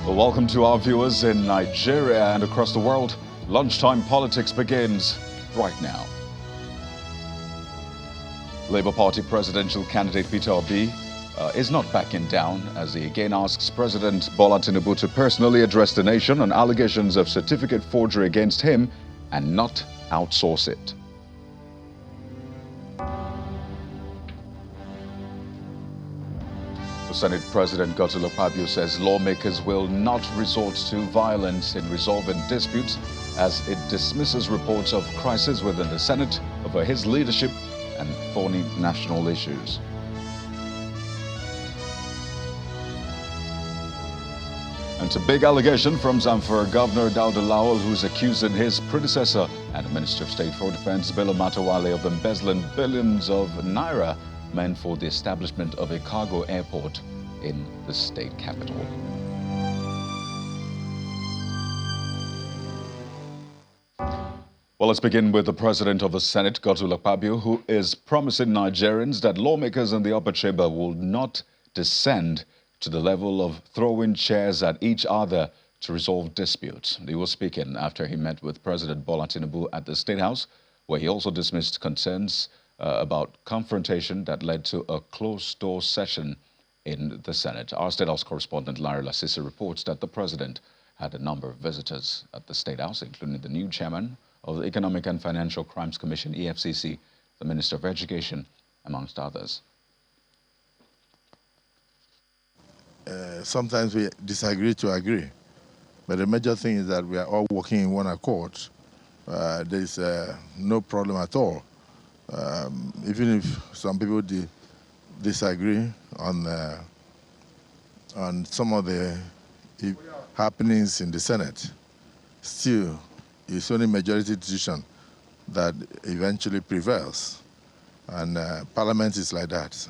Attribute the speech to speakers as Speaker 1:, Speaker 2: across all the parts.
Speaker 1: Well, welcome to our viewers in Nigeria and across the world. Lunchtime Politics begins right now. Labour Party presidential candidate Peter Obi is not backing down as he again asks President Bola Tinubu to personally address the nation on allegations of certificate forgery against him and not outsource it. Senate President Godswill Akpabio says lawmakers will not resort to violence in resolving disputes as it dismisses reports of crisis within the Senate over his leadership and thorny national issues. And it's a big allegation from Zamfara Governor Dauda Lawal, who's accusing his predecessor and Minister of State for Defense Bello Matawalle of embezzling billions of naira meant for the establishment of a cargo airport in the state capital. Well, let's begin with the President of the Senate, Godswill Akpabio, who is promising Nigerians that lawmakers in the upper chamber will not descend to the level of throwing chairs at each other to resolve disputes. He was speaking after he met with President Bola Tinubu at the State House, where he also dismissed concerns about confrontation that led to a closed-door session in the Senate. Our State House correspondent Larry Lasisi reports that the President had a number of visitors at the State House, including the new chairman of the Economic and Financial Crimes Commission, EFCC, the Minister of Education, amongst others.
Speaker 2: Sometimes we disagree to agree, but the major thing is that we are all working in one accord. There is no problem at all. Even if some people disagree on some of the happenings in the Senate, still it's only majority decision that eventually prevails, and Parliament is like that.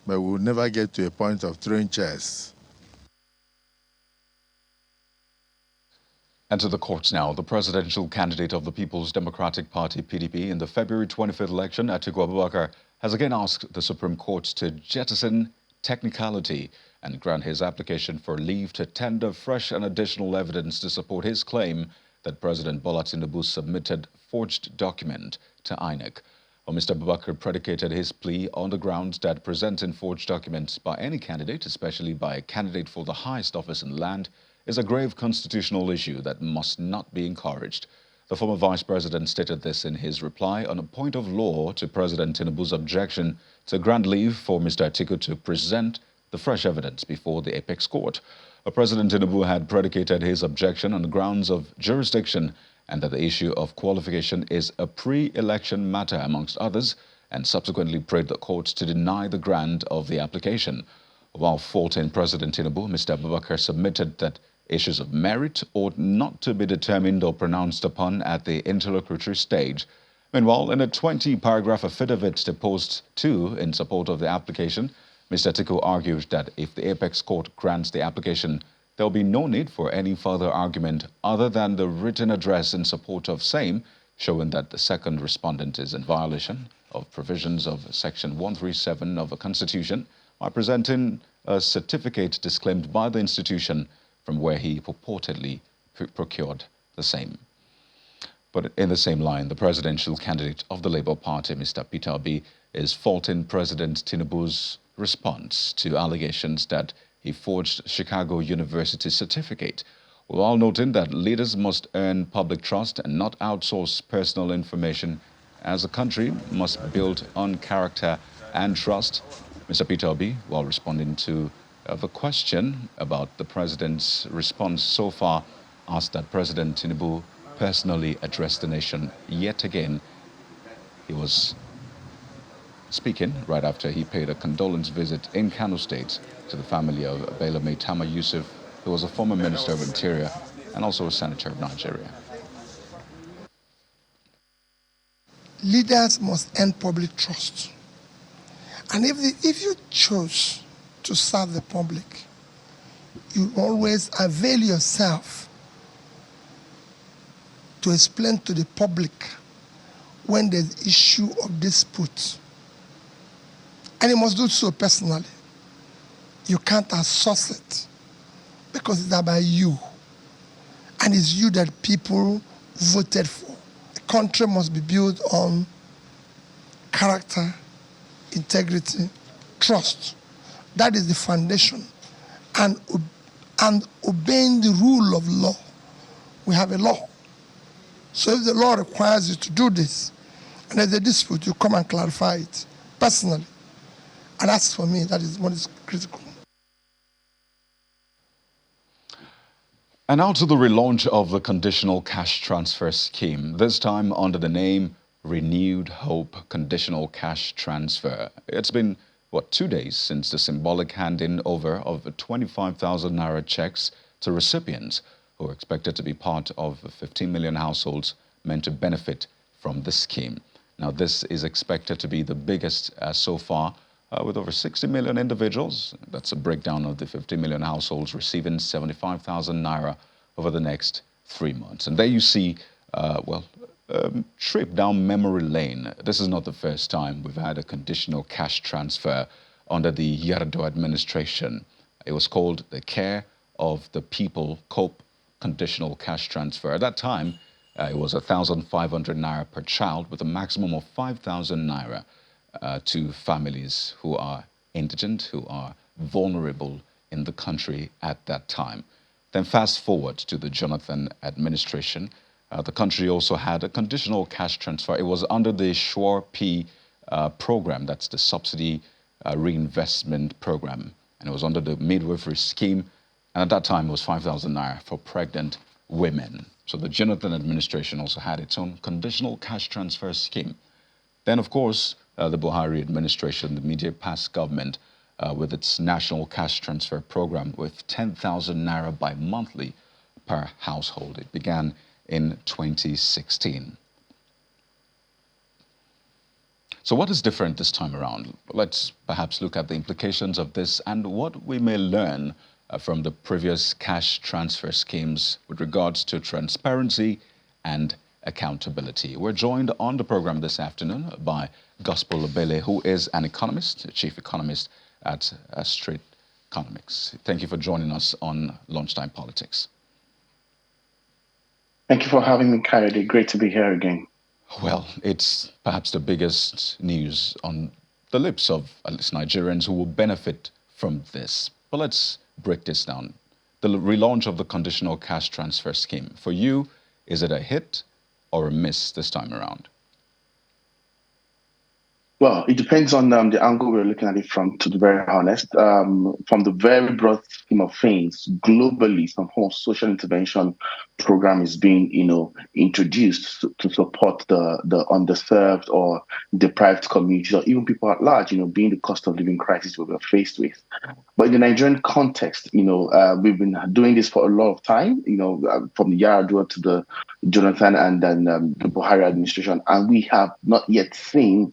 Speaker 2: But we will never get to a point of throwing chairs.
Speaker 1: And to the courts now. The presidential candidate of the People's Democratic Party, PDP, in the February 25th election, Atiku Abubakar, has again asked the Supreme Court to jettison technicality and grant his application for leave to tender fresh and additional evidence to support his claim that President Bola Tinubu submitted forged document to INEC. Well, Mr. Abubakar predicated his plea on the grounds that presenting forged documents by any candidate, especially by a candidate for the highest office in the land, is a grave constitutional issue that must not be encouraged. The former vice president stated this in his reply on a point of law to President Tinubu's objection to grant leave for Mr. Atiku to present the fresh evidence before the apex court. President Tinubu had predicated his objection on the grounds of jurisdiction and that the issue of qualification is a pre-election matter, amongst others, and subsequently prayed the court to deny the grant of the application. While faulting President Tinubu, Mr. Abubakar submitted that issues of merit ought not to be determined or pronounced upon at the interlocutory stage. Meanwhile, in a 20-paragraph affidavit deposed to in support of the application, Mr. Atiku argued that if the apex court grants the application, there will be no need for any further argument other than the written address in support of same, showing that the second respondent is in violation of provisions of Section 137 of the Constitution by presenting a certificate disclaimed by the institution from where he purportedly procured the same. But in the same line, the presidential candidate of the Labour Party, Mr. Peter Obi, is faulting President Tinubu's response to allegations that he forged Chicago University certificate, while noting that leaders must earn public trust and not outsource personal information, as a country must build on character and trust. Mr. Peter Obi, while responding to the question about the president's response so far, asked that President Tinubu personally address the nation yet again. He was speaking right after he paid a condolence visit in Kano State to the family of Bello Maitama Yusuf, who was a former Minister of Interior and also a Senator of Nigeria.
Speaker 3: Leaders must earn public trust. And if you choose to serve the public, you always avail yourself to explain to the public when there's issue of dispute. And you must do so personally. You can't outsource it. because it's about you. And it's you that people voted for. The country must be built on character, integrity, trust. That is the foundation. And obeying the rule of law. We have a law. So if the law requires you to do this, and there's a dispute, you come and clarify it personally. And that's, for me, that is what is critical.
Speaker 1: And now to the relaunch of the conditional cash transfer scheme, this time under the name Renewed Hope Conditional Cash Transfer. It's been, 2 days since the symbolic handing over of 25,000 naira checks to recipients who are expected to be part of 15 million households meant to benefit from this scheme. Now, this is expected to be the biggest so far, with over 60 million individuals. That's a breakdown of the 50 million households receiving 75,000 naira over the next 3 months. And there you see, trip down memory lane. This is not the first time we've had a conditional cash transfer under the Yar'Adua administration. It was called the Care of the People COPE conditional cash transfer. At that time, it was 1,500 naira per child with a maximum of 5,000 naira. To families who are indigent, who are vulnerable in the country at that time. Then fast forward to the Jonathan administration. The country also had a conditional cash transfer. It was under the Sure P program, that's the subsidy reinvestment program. And it was under the midwifery scheme. And at that time, it was 5,000 naira for pregnant women. So the Jonathan administration also had its own conditional cash transfer scheme. Then, of course, the Buhari administration, the immediate past government, with its national cash transfer program with 10,000 naira bi-monthly per household. It began in 2016. So what is different this time around? Let's perhaps look at the implications of this and what we may learn from the previous cash transfer schemes with regards to transparency and accountability. We're joined on the program this afternoon by Gospel Obele, who is an economist, a chief economist at Street Economics. Thank you for joining us on Lunchtime Politics.
Speaker 4: Thank you for having me, Kayode. Great to be here again.
Speaker 1: Well, it's perhaps the biggest news on the lips of at least Nigerians who will benefit from this. But let's break this down. The relaunch of the conditional cash transfer scheme. For you, is it a hit or a miss this time around?
Speaker 4: Well, it depends on the angle we're looking at it from, to be very honest. From the very broad scheme of things, globally, some form of social intervention program is being, introduced to support the underserved or deprived communities, or even people at large, being the cost of living crisis we're faced with. But in the Nigerian context, we've been doing this for a lot of time, from the Yar'Adua to the Jonathan and then the Buhari administration, and we have not yet seen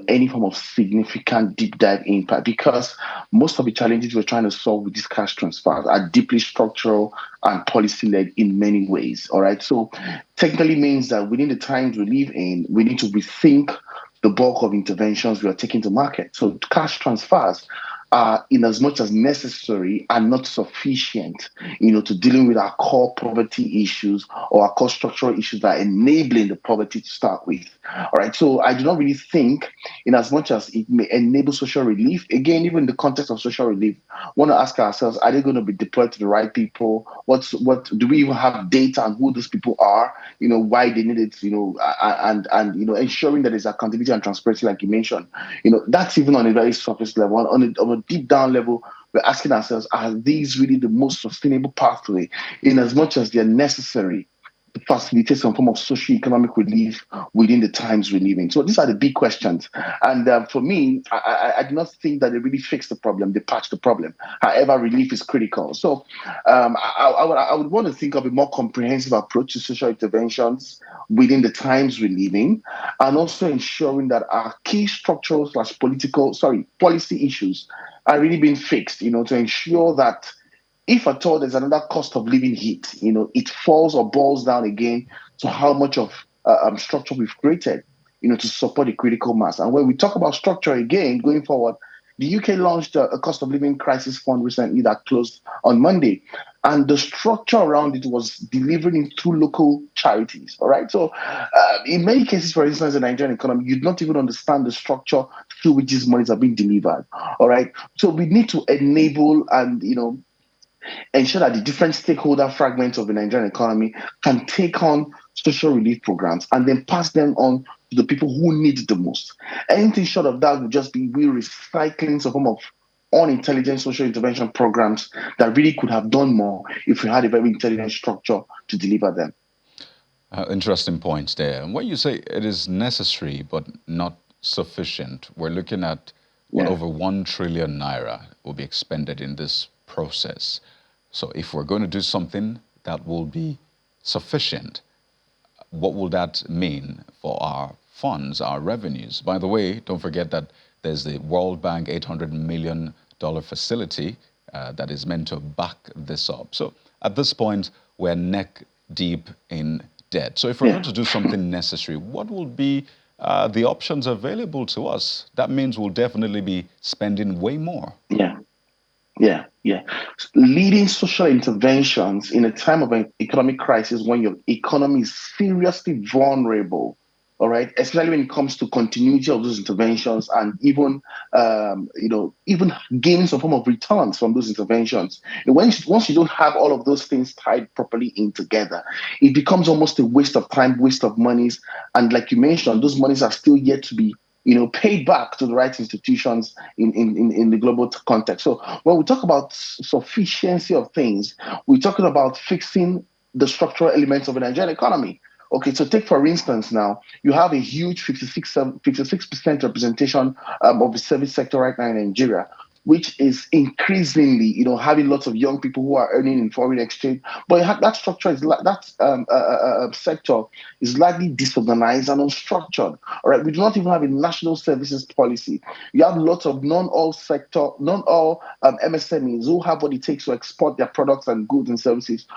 Speaker 4: any form of significant deep dive impact, because most of the challenges we're trying to solve with these cash transfers are deeply structural and policy-led in many ways. All right. So technically means that within the times we live in, we need to rethink the bulk of interventions we are taking to market. So cash transfers are in as much as necessary and not sufficient, to dealing with our core poverty issues or our core structural issues that are enabling the poverty to start with. All right. So I do not really think, in as much as it may enable social relief, again, even in the context of social relief, want to ask ourselves, are they going to be deployed to the right people? What do we even have data on who those people are? Why they need it, and ensuring that there's accountability and transparency, like you mentioned. That's even on a very surface level. On a deep down level, we're asking ourselves, are these really the most sustainable pathway, in as much as they're necessary to facilitate some form of socio-economic relief within the times we live in? So these are the big questions. And for me, I do not think that they really fix the problem, they patch the problem. However, relief is critical. So I would want to think of a more comprehensive approach to social interventions within the times we live in, and also ensuring that our key structural / policy issues are really being fixed, to ensure that if at all there's another cost of living hit, it falls or boils down again to how much of structure we've created, to support the critical mass. And when we talk about structure again, going forward, The UK launched a cost of living crisis fund recently that closed on Monday. And the structure around it was delivering it through local charities. All right. So, in many cases, for instance, in the Nigerian economy, you don't even understand the structure through which these monies are being delivered. All right. So, we need to enable and, ensure that the different stakeholder fragments of the Nigerian economy can take on social relief programs and then pass them on to the people who need it the most. Anything short of that would just be we recycling some form of unintelligent social intervention programs that really could have done more if we had a very intelligent structure to deliver them.
Speaker 1: Interesting points there. And when you say it is necessary but not sufficient, we're looking at what over 1 trillion naira will be expended in this process. So if we're going to do something that will be sufficient, what will that mean for our funds, our revenues? By the way, don't forget that there's the World Bank $800 million facility that is meant to back this up. So at this point, we're neck deep in debt. So if we're going to do something necessary, what will be the options available to us? That means we'll definitely be spending way more.
Speaker 4: Yeah. Leading social interventions in a time of an economic crisis when your economy is seriously vulnerable, all right, especially when it comes to continuity of those interventions and even, even gaining some form of returns from those interventions. And once you don't have all of those things tied properly in together, it becomes almost a waste of time, waste of monies. And like you mentioned, those monies are still yet to be paid back to the right institutions in the global context. So when we talk about sufficiency of things, we're talking about fixing the structural elements of the Nigerian economy. Okay, so take for instance now, you have a huge 56% representation of the service sector right now in Nigeria, which is increasingly, having lots of young people who are earning in foreign exchange. But that structure sector is largely disorganized and unstructured. All right, we do not even have a national services policy. You have lots of non-all MSMEs who have what it takes to export their products and goods and services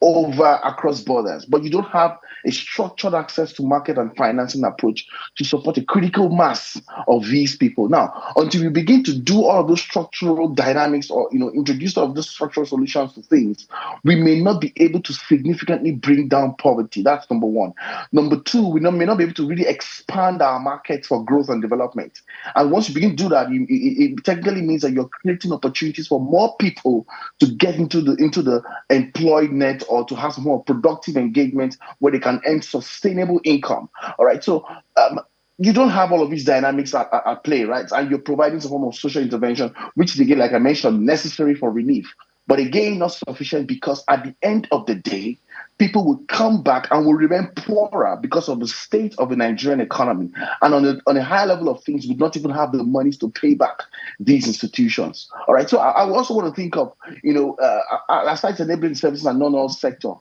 Speaker 4: over across borders, but you don't have a structured access to market and financing approach to support a critical mass of these people. Now, until we begin to do all of those structural dynamics or introduce all of those structural solutions to things, we may not be able to significantly bring down poverty. That's number one. Number two, we may not be able to really expand our markets for growth and development. And once you begin to do that, it technically means that you're creating opportunities for more people to get into the employed net or to have more productive engagement where they can earn sustainable income. All right. So you don't have all of these dynamics at play, right? And you're providing some form of social intervention, which is, again, like I mentioned, necessary for relief. But again, not sufficient, because at the end of the day, people will come back and will remain poorer because of the state of the Nigerian economy. And on a higher level of things, we not even have the monies to pay back these institutions. All right. So I also want to think of, aside enabling services and non-oil sector,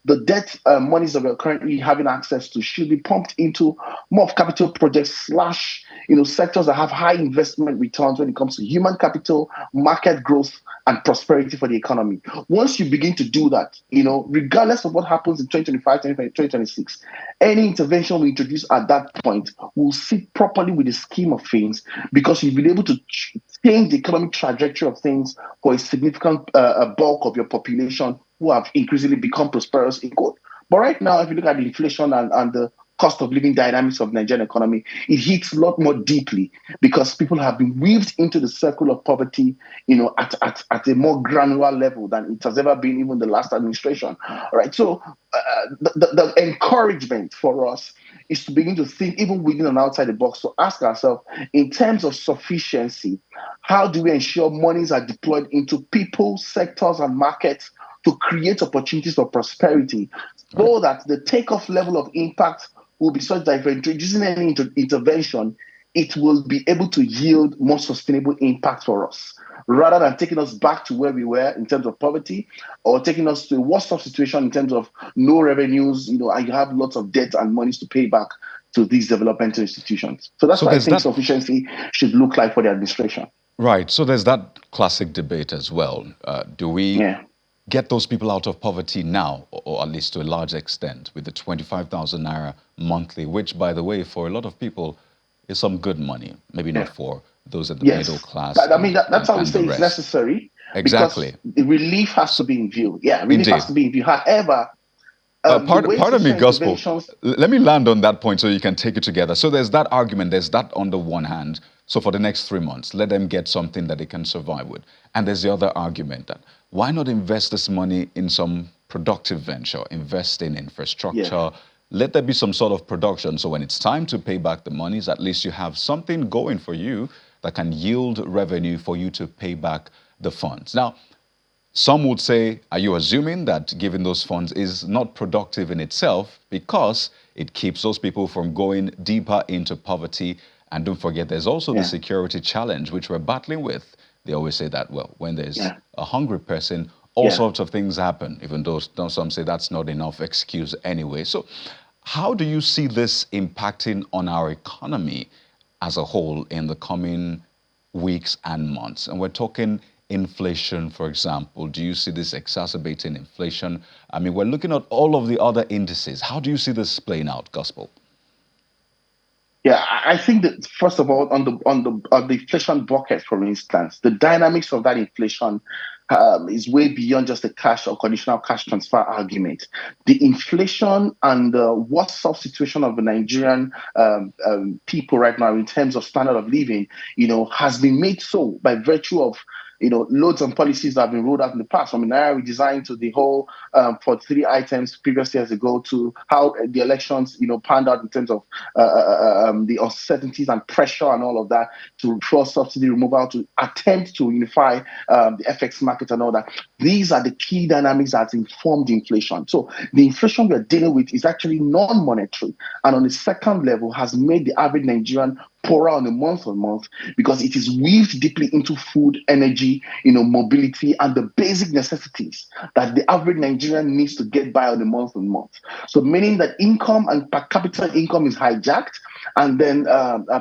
Speaker 4: the debt monies that we're currently having access to should be pumped into more of capital projects / sectors that have high investment returns when it comes to human capital, market growth, and prosperity for the economy. Once you begin to do that, regardless of what happens in 2025, 2026, any intervention we introduce at that point will sit properly with the scheme of things, because you've been able to change the economic trajectory of things for a significant bulk of your population who have increasingly become prosperous in quote. But right now, if you look at the inflation and the cost of living dynamics of the Nigerian economy, it hits a lot more deeply because people have been weaved into the circle of poverty, at a more granular level than it has ever been, even the last administration. All right. So the encouragement for us is to begin to think even within and outside the box, to ask ourselves, in terms of sufficiency, how do we ensure monies are deployed into people, sectors, and markets to create opportunities for prosperity, so that the takeoff level of impact will be such that if we're introducing any intervention, it will be able to yield more sustainable impact for us, rather than taking us back to where we were in terms of poverty, or taking us to a worse off situation in terms of no revenues, and you have lots of debt and monies to pay back to these developmental institutions. So that's what I think sufficiency should look like for the administration.
Speaker 1: Right. So there's that classic debate as well. Do we get those people out of poverty now, or at least to a large extent, with the 25,000 naira monthly, which, by the way, for a lot of people is some good money. Maybe not for those in the
Speaker 4: Yes.
Speaker 1: middle class
Speaker 4: I mean, that's how we
Speaker 1: and the
Speaker 4: say it's
Speaker 1: rest.
Speaker 4: necessary.
Speaker 1: Exactly.
Speaker 4: Because the relief has to be in view. Yeah, relief has
Speaker 1: Indeed.
Speaker 4: to be in view. However, the way
Speaker 1: Pardon me,
Speaker 4: social
Speaker 1: Gospel.
Speaker 4: interventions.
Speaker 1: Let me land on that point so you can take it together. So there's that argument, there's that on the one hand. So for the next 3 months, let them get something that they can survive with. And there's the other argument that why not invest this money in some productive venture, invest in infrastructure,
Speaker 4: Yeah.
Speaker 1: let there be some sort of production. So when it's time to pay back the monies, at least you have something going for you that can yield revenue for you to pay back the funds. Now, some would say, are you assuming that giving those funds is not productive in itself because it keeps those people from going deeper into poverty? And don't forget, there's also the
Speaker 4: Yeah.
Speaker 1: security challenge, which we're battling with. They always say that, well, when there's
Speaker 4: Yeah.
Speaker 1: a hungry person, all
Speaker 4: Yeah.
Speaker 1: sorts of things happen, even though some say that's not enough excuse anyway. So how do you see this impacting on our economy as a whole in the coming weeks and months? And we're talking inflation, for example. Do you see this exacerbating inflation? I mean, we're looking at all of the other indices. How do you see this playing out, Gospel?
Speaker 4: Yeah, I think that first of all, on the inflation bucket, for instance, the dynamics of that inflation is way beyond just the cash or conditional cash transfer argument. The inflation and what situation of the Nigerian people right now in terms of standard of living, has been made so by virtue of loads and policies that have been rolled out in the past, from Naira redesign to the whole 43 items previous years ago, to how the elections, panned out in terms of the uncertainties and pressure and all of that, to fuel subsidy removal, to attempt to unify the FX market and all that. These are the key dynamics that informed inflation. So the inflation we're dealing with is actually non-monetary, and on the second level has made the average Nigerian poorer on a month because it is weaved deeply into food, energy, mobility, and the basic necessities that the average Nigerian needs to get by on a month. So meaning that income and per capita income is hijacked, and then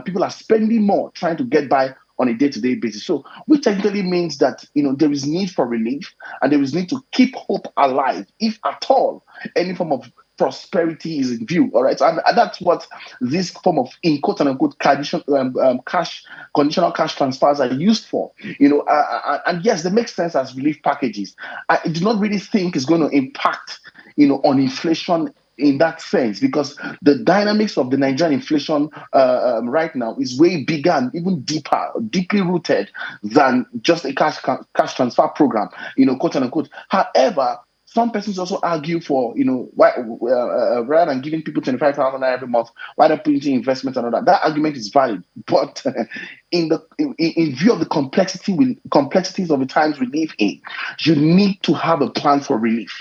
Speaker 4: people are spending more trying to get by on a day-to-day basis. So which technically means that there is need for relief, and there is need to keep hope alive, if at all any form of prosperity is in view. All right, and that's what this form of, in quote unquote, conditional cash transfers are used for. And yes, they make sense as relief packages. I do not really think it's going to impact on inflation in that sense, because the dynamics of the Nigerian inflation right now is way bigger and even deeply rooted than just a cash transfer program, quote unquote. However, some persons also argue for, why rather than giving people 25,000 every month, why not putting into investment and all that. That argument is valid, but in view of the complexities of the times we live in, you need to have a plan for relief.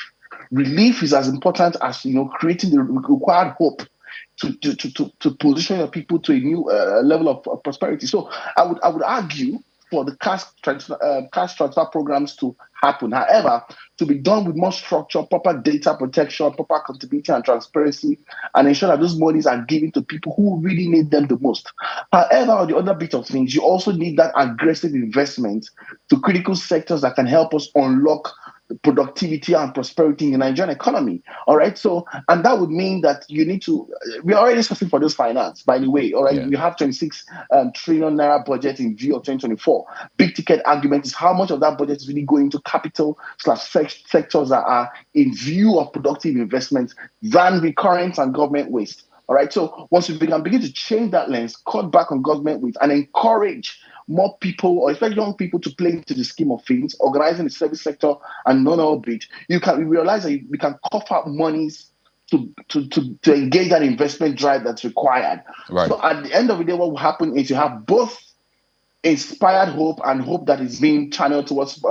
Speaker 4: Relief is as important as creating the required hope to position your people to a new level of prosperity. So I would argue for the cash transfer programs to happen. However, to be done with more structure, proper data protection, proper accountability and transparency, and ensure that those monies are given to people who really need them the most. However, on the other bit of things, you also need that aggressive investment to critical sectors that can help us unlock productivity and prosperity in the Nigerian economy. All right. So, and that would mean that you need to, we're already discussing for this finance, by the way. All right.
Speaker 1: Yeah.
Speaker 4: We have 26 trillion naira budget in view of 2024. Big ticket argument is how much of that budget is really going to capital / sectors that are in view of productive investments than recurrent and government waste. All right. So once we begin to change that lens, cut back on government waste, and encourage more people, or especially young people, to play into the scheme of things, organizing the service sector and non-oil bit, you can realize that we can cough out monies to engage that investment drive that's required.
Speaker 1: Right.
Speaker 4: So at the end of the day, what will happen is you have both inspired hope and hope that is being channeled towards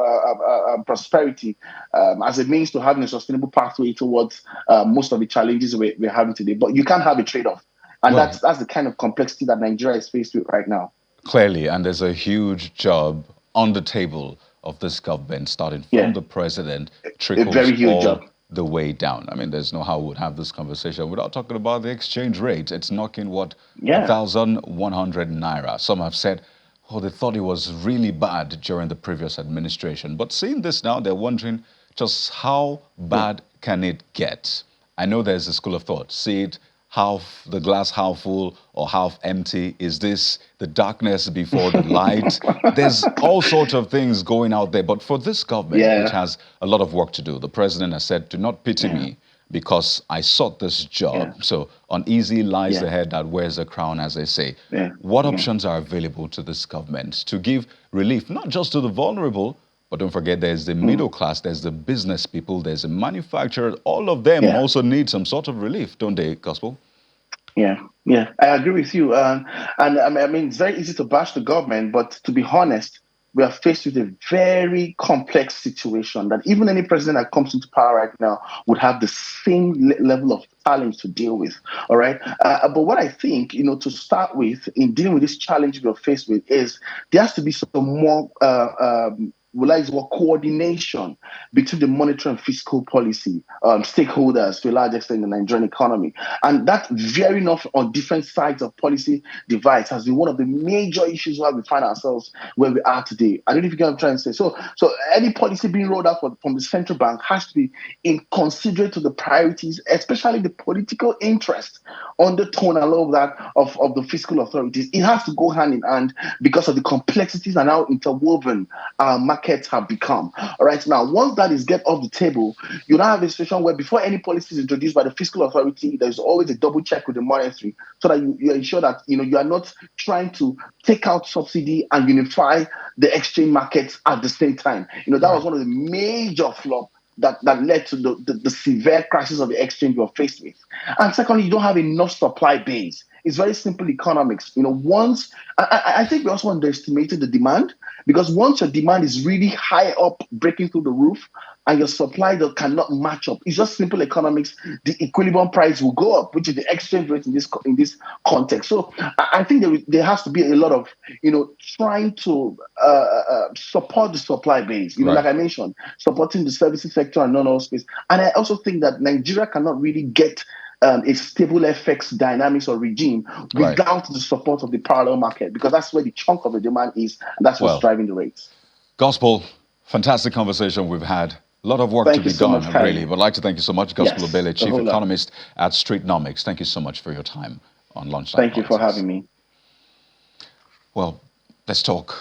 Speaker 4: prosperity as a means to having a sustainable pathway towards most of the challenges we're having today. But you can't have a trade-off. And
Speaker 1: Well,
Speaker 4: that's the kind of complexity that Nigeria is faced with right now.
Speaker 1: clearly, and there's a huge job on the table of this government, starting from the president, trickles
Speaker 4: very huge
Speaker 1: all
Speaker 4: job.
Speaker 1: the way down. I mean, there's no how we would have this conversation without talking about the exchange rate. It's knocking, 1,100 naira. Some have said, oh, they thought it was really bad during the previous administration. But seeing this now, they're wondering just how bad can it get? I know there's a school of thought. See it half the glass half full or half empty? Is this the darkness before the light? There's all sorts of things going out there. But for this government, which
Speaker 4: Yeah,
Speaker 1: has a lot of work to do, the president has said, do not pity
Speaker 4: yeah,
Speaker 1: me because I sought this
Speaker 4: yeah,
Speaker 1: job. So uneasy lies
Speaker 4: yeah,
Speaker 1: the head that wears the crown, as they say.
Speaker 4: yeah,
Speaker 1: What
Speaker 4: yeah,
Speaker 1: options are available to this government to give relief, not just to the vulnerable, but don't forget there's the
Speaker 4: mm,
Speaker 1: middle class, there's the business people, there's the manufacturers. All of them
Speaker 4: yeah.
Speaker 1: also need some sort of relief, don't they, Gospel?
Speaker 4: Yeah, yeah, I agree with you. And I mean, it's very easy to bash the government, but to be honest, we are faced with a very complex situation that even any president that comes into power right now would have the same level of challenge to deal with. All right. But what I think, to start with in dealing with this challenge we are faced with is there has to be some more will I use what coordination between the monetary and fiscal policy stakeholders to a large extent in the Nigerian economy. And that veering off on different sides of policy divides has been one of the major issues why we find ourselves where we are today. I don't know if you get what I'm trying to say. So any policy being rolled out from the central bank has to be inconsiderate to the priorities, especially the political interest undertone and all of that of the fiscal authorities. It has to go hand in hand because of the complexities and how interwoven our markets have become. All right. Now, once that is get off the table, you now have a situation where before any policy is introduced by the fiscal authority, there's always a double check with the monetary so that you ensure that you are not trying to take out subsidy and unify the exchange markets at the same time. That was
Speaker 1: Right.
Speaker 4: one of the major flaws that led to the severe crisis of the exchange we're faced with. And secondly, you don't have enough supply base. It's very simple economics. Once I think we also underestimated the demand because once your demand is really high up, breaking through the roof, and your supply that cannot match up, it's just simple economics. The equilibrium price will go up, which is the exchange rate in this context. So I think there has to be a lot of trying to support the supply base. Like
Speaker 1: Right.
Speaker 4: I mentioned, supporting the services sector and non-oil space. And I also think that Nigeria cannot really get a stable FX dynamics or regime
Speaker 1: Right.
Speaker 4: without the support of the parallel market, because that's where the chunk of the demand is, and that's what's
Speaker 1: Well,
Speaker 4: driving the rates.
Speaker 1: Gospel, fantastic conversation we've had. A lot of work to
Speaker 4: Thank you
Speaker 1: be
Speaker 4: so much,
Speaker 1: done, really.
Speaker 4: Kai.
Speaker 1: But I'd like to thank you so much, Gospel
Speaker 4: Yes,
Speaker 1: Obele,
Speaker 4: a
Speaker 1: Chief
Speaker 4: whole lot.
Speaker 1: Economist at Streetnomics. Thank you so much for your time on Lunchtime
Speaker 4: Thank you for
Speaker 1: Politics.
Speaker 4: having me.
Speaker 1: Well, let's talk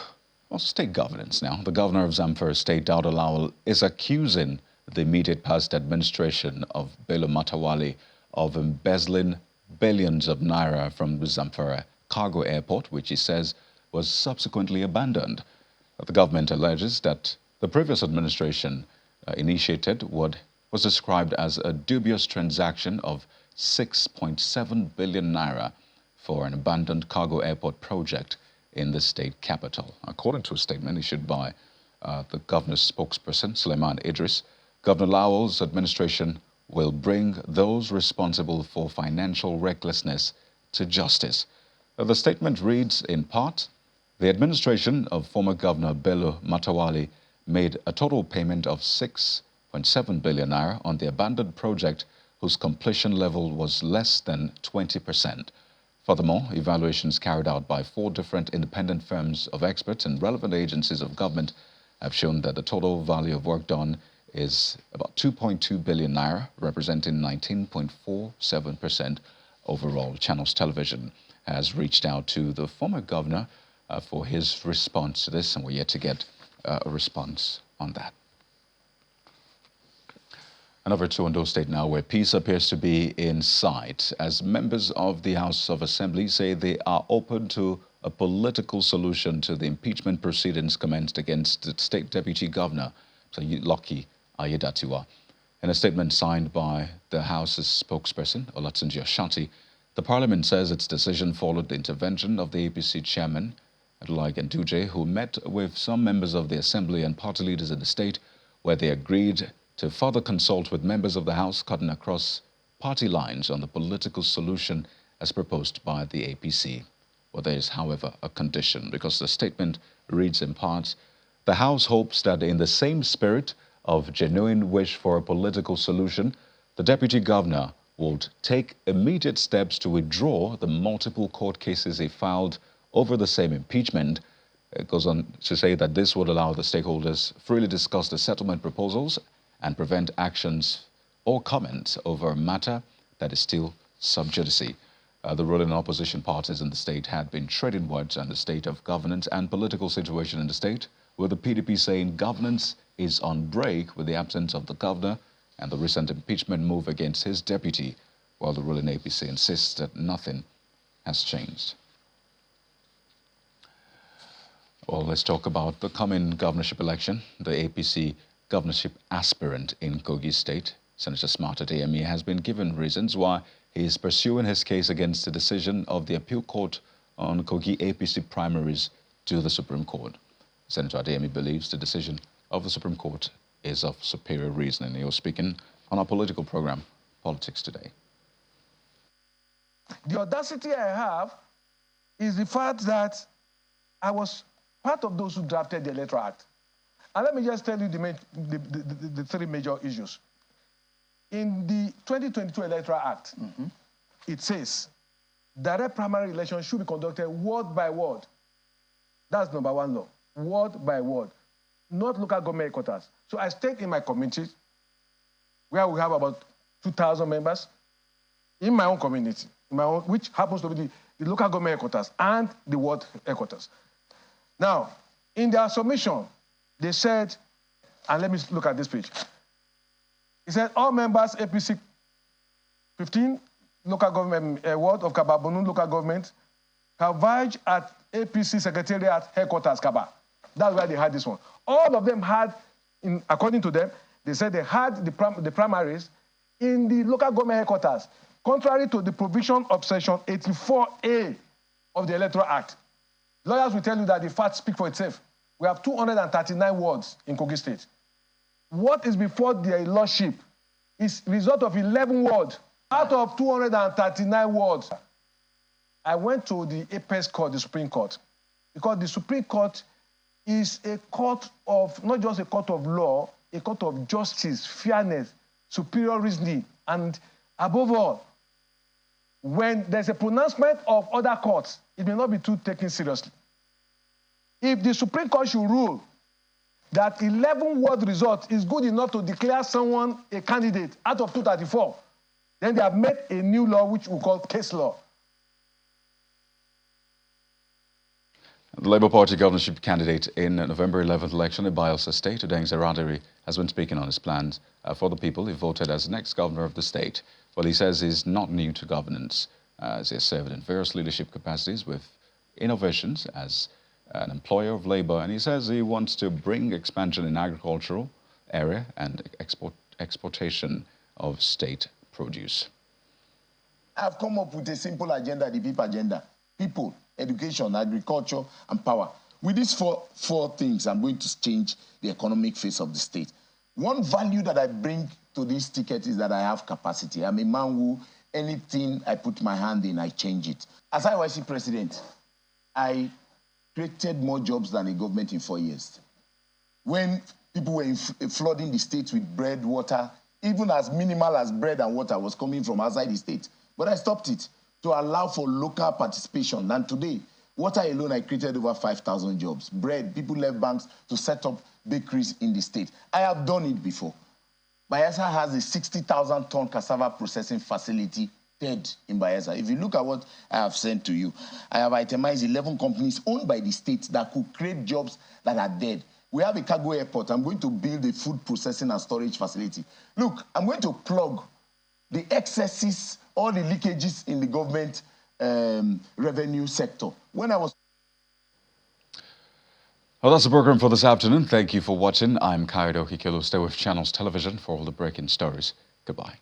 Speaker 1: state governance now. The governor of Zamfara State, Dauda Lawal, is accusing the immediate past administration of Bello Matawali of embezzling billions of naira from the Zamfara cargo airport, which he says was subsequently abandoned. The government alleges that the previous administration initiated what was described as a dubious transaction of 6.7 billion naira for an abandoned cargo airport project in the state capital. According to a statement issued by the governor's spokesperson, Suleiman Idris, Governor Lawal's administration will bring those responsible for financial recklessness to justice. The statement reads in part, the administration of former Governor Bello Matawali made a total payment of 6.7 billion naira on the abandoned project whose completion level was less than 20%. Furthermore, evaluations carried out by 4 different independent firms of experts and relevant agencies of government have shown that the total value of work done is about 2.2 billion naira, representing 19.47% overall. Channels Television has reached out to the former governor for his response to this, and we're yet to get a response on that. And over to Ondo State now, where peace appears to be in sight, as members of the House of Assembly say they are open to a political solution to the impeachment proceedings commenced against the State Deputy Governor, Lucky Ayedatiwa. In a statement signed by the House's spokesperson, Olatunji Ashanti, the Parliament says its decision followed the intervention of the APC chairman, Adolai Ganduje, who met with some members of the Assembly and party leaders in the state, where they agreed to further consult with members of the House cutting across party lines on the political solution as proposed by the APC. Well, there is, however, a condition, because the statement reads in part, the House hopes that in the same spirit of genuine wish for a political solution, the Deputy Governor would take immediate steps to withdraw the multiple court cases he filed over the same impeachment. It goes on to say that this would allow the stakeholders freely discuss the settlement proposals and prevent actions or comments over a matter that is still sub judice. The ruling opposition parties in the state had been trading words on the state of governance and political situation in the state, with the PDP saying governance is on break with the absence of the governor and the recent impeachment move against his deputy, while the ruling APC insists that nothing has changed. Well, let's talk about the coming governorship election. The APC governorship aspirant in Kogi State, Senator Smart Adeyemi, has been given reasons why he is pursuing his case against the decision of the appeal court on Kogi APC primaries to the Supreme Court. Senator Adeyemi believes the decision of the Supreme Court is of superior reasoning. He was speaking on our political program, Politics Today.
Speaker 5: The audacity I have is the fact that I was part of those who drafted the Electoral Act. And let me just tell you the three major issues. In the 2022 Electoral Act, it says direct primary elections should be conducted word by word. That's number one law, word by word, not local government headquarters. So I stayed in my community, where we have about 2,000 members, in my own community, which happens to be the local government headquarters and the ward headquarters. Now, in their submission, they said, and let me look at this page. It said all members APC 15 local government ward of Kababonu local government converge at APC Secretariat headquarters Kaba. That's where they had this one. All of them had, according to them, they said they had the primaries in the local government headquarters, contrary to the provision of Section 84A of the Electoral Act. Lawyers will tell you that the facts speak for itself. We have 239 wards in Kogi State. What is before their lordship is result of 11 wards out of 239 wards. I went to the apex court, the Supreme Court, because the Supreme Court is a court of, not just a court of law, a court of justice, fairness, superior reasoning, and above all, when there's a pronouncement of other courts, it may not be too taken seriously. If the Supreme Court should rule that 11 ward result is good enough to declare someone a candidate out of 234, then they have made a new law which we call case law.
Speaker 1: The Labour Party governorship candidate in November 11th election in Bayelsa State, Udeng Zaradiri, has been speaking on his plans for the people he voted as the next governor of the state. Well, he says he's not new to governance, as he has served in various leadership capacities with innovations as an employer of labor, and he says he wants to bring expansion in agricultural area and exportation of state produce.
Speaker 6: I've come up with a simple agenda, the PEEP agenda. People, education, agriculture, and power. With these four things, I'm going to change the economic face of the state. One value that I bring to this ticket is that I have capacity. I'm a man who, anything I put my hand in, I change it. As IYC president, I created more jobs than a government in 4 years. When people were flooding the state with bread, water, even as minimal as bread and water was coming from outside the state. But I stopped it to allow for local participation. And today, water alone, I created over 5,000 jobs. Bread, people left banks to set up bakeries in the state. I have done it before. Bayelsa has a 60,000-ton cassava processing facility dead in Bayelsa. If you look at what I have sent to you, I have itemized 11 companies owned by the state that could create jobs that are dead. We have a cargo airport. I'm going to build a food processing and storage facility. Look, I'm going to plug the excesses, all the leakages in the government revenue sector. When I was...
Speaker 1: Well, that's the program for this afternoon. Thank you for watching. I'm Kaido Hikelu. Stay with Channels Television for all the breaking stories. Goodbye.